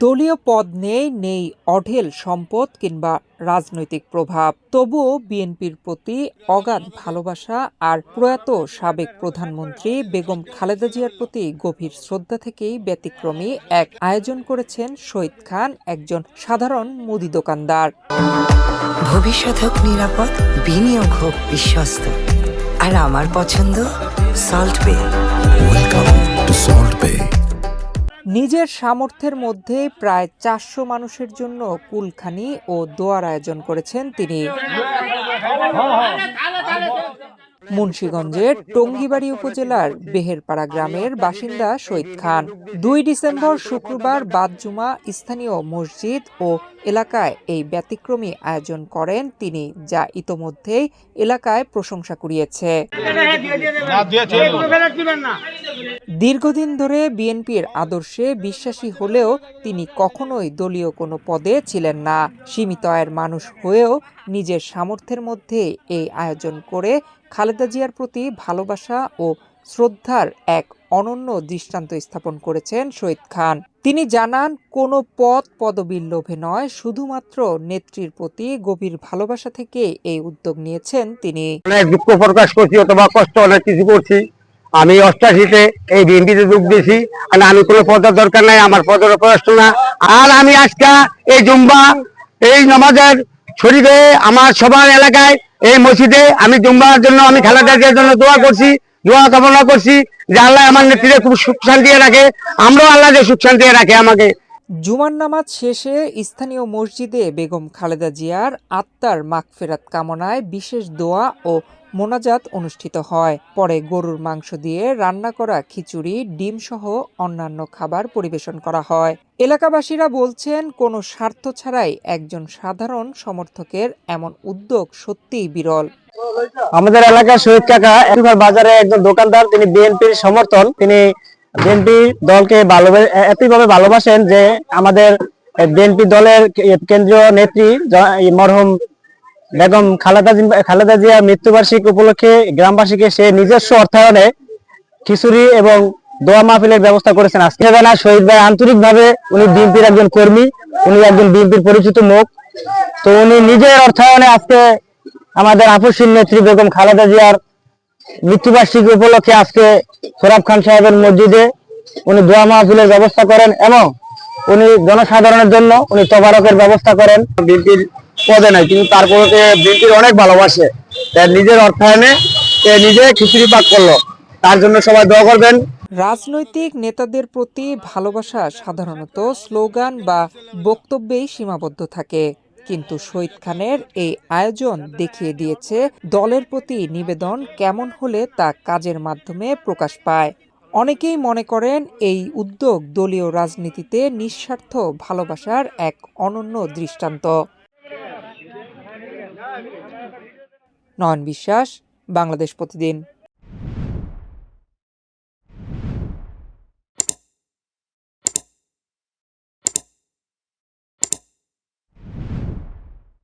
দলীয় পদ নেই অঢেল সম্পদ কিংবা রাজনৈতিক প্রভাব, তবুও বিএনপির প্রতি অগাধ ভালোবাসা আর প্রয়াত সাবেক প্রধানমন্ত্রী বেগম খালেদা জিয়ার প্রতি গভীর শ্রদ্ধা থেকেই ব্যতিক্রমী এক আয়োজন করেছেন শহীদ খান, একজন সাধারণ মুদি দোকানদার। ভবিষ্যৎ হোক নিরাপদ, বিনিয়োগ হোক বিশ্বস্ত, আর আমার পছন্দ সল্ট বে। ওয়েলকাম টু সল্ট বে। নিজের সামর্থ্যের মধ্যে প্রায় 400 মানুষের জন্য কুলখানি ও দোয়ার আয়োজন করেছেন তিনি। মুন্সিগঞ্জের টঙ্গিবাড়ি উপজেলার বেহেরপাড়া গ্রামের বাসিন্দা শহীদ খান 2 ডিসেম্বর শুক্রবার বাদ-জুমা স্থানীয় মসজিদ ও এলাকায় এই ব্যতিক্রমী আয়োজন করেন তিনি, যা ইতোমধ্যেই এলাকায় প্রশংসা কুড়িয়েছে। দীর্ঘদিন ধরে বিএনপির আদর্শে বিশ্বাসী হলেও তিনি কখনোই দলীয় কোনো পদে ছিলেন না। সীমিত আয়ের মানুষ হয়েও নিজের সামর্থ্যের মধ্যে এই আয়োজন করে খালেদা জিয়ার প্রতি ভালোবাসা ও শ্রদ্ধার এক অনন্য দৃষ্টান্ত স্থাপন করেছেন শহীদ খান। তিনি জানান, কোনো পদবীর লোভে নয়, শুধুমাত্র নেত্রীর প্রতি গভীর ভালোবাসা থেকে এই উদ্যোগ নিয়েছেন তিনি। অনেক দুঃখ প্রকাশ করছি অথবা কষ্ট অনেক কিছু করছি। আমি 88-তে এই বিএনপিতে যোগ দিয়েছি, আর আমি কোনো পদের দরকার নাই, আমার পদের প্রশ্ন না। আর আমি আজকে এই জুম্বা এই নামাজের শরীফে আমার সবার এলাকায় এই মসজিদে আমি জুম্বার জন্য আমি খালেদা জিয়ার জন্য দোয়া করছি, দোয়া কামনা করছি যে আল্লাহ আমার নেত্রীকে খুব সুখ শান্তি রাখে, আমরাও আল্লাহ যে সুখ শান্তি রাখে আমাকে। জুমার নামাজ শেষে স্থানীয় মসজিদে বেগম খালেদা জিয়ার আত্মার মাগফিরাত কামনায় বিশেষ দোয়া ও মোনাজাত অনুষ্ঠিত হয়। পরে গরুর মাংস দিয়ে রান্না করা খিচুড়ি, ডিম সহ অন্যান্য খাবার পরিবেশন করা হয়। এলাকাবাসীরা বলছেন, কোনো স্বার্থ ছাড়াই একজন সাধারণ সমর্থকের এমন উদ্যোগ সত্যিই বিরল। আমাদের এলাকার শহীদ কাকা বাজারে একজন দোকানদার, তিনি বিএনপির সমর্থন, তিনি বিএনপি দলকে এতইভাবে ভালোবাসেন যে আমাদের বিএনপি দলের কেন্দ্রীয় নেত্রী মরহুম বেগম খালেদা জিয়ার মৃত্যুবার্ষিকী উপলক্ষে গ্রামবাসীকে সে নিজস্ব অর্থায়নে খিচুড়ি এবং দোয়া মাহফিলের ব্যবস্থা করেছেন। আজকে বেলা শহীদ ভাই আন্তরিকভাবে, উনি বিএনপির একজন কর্মী, উনি একজন বিএনপির পরিচিত মুখ, তো উনি নিজের অর্থায়নে আজকে আমাদের আপসীন নেত্রী বেগম খালেদা জিয়ার মৃত্যুবার্ষিকী উপলক্ষে আজকে সোরাব খান সাহেবের মসজিদে উনি দোয়া মাহফিলের ব্যবস্থা করেন এবং উনি জনসাধারণের জন্য উনি তবারকের ব্যবস্থা করেন। বিএনপির পদে নাই, কিন্তু তারপরে বিএনপির অনেক ভালোবাসে, তার নিজের অর্থায়নে নিজে খিচুড়ি পাক করলো, তার জন্য সবাই দোয়া করবেন। রাজনৈতিক নেতাদের প্রতি ভালোবাসা সাধারণত স্লোগান বা বক্তব্যেই সীমাবদ্ধ থাকে, কিন্তু শহীদ খানের এই আয়োজন দেখিয়ে দিয়েছে দলের প্রতি নিবেদন কেমন হলে তা কাজের মাধ্যমে প্রকাশ পায়। অনেকেই মনে করেন এই উদ্যোগ দলীয় রাজনীতিতে নিঃস্বার্থ ভালোবাসার এক অনন্য দৃষ্টান্ত। নয়ন বিশ্বাস, বাংলাদেশ প্রতিদিন।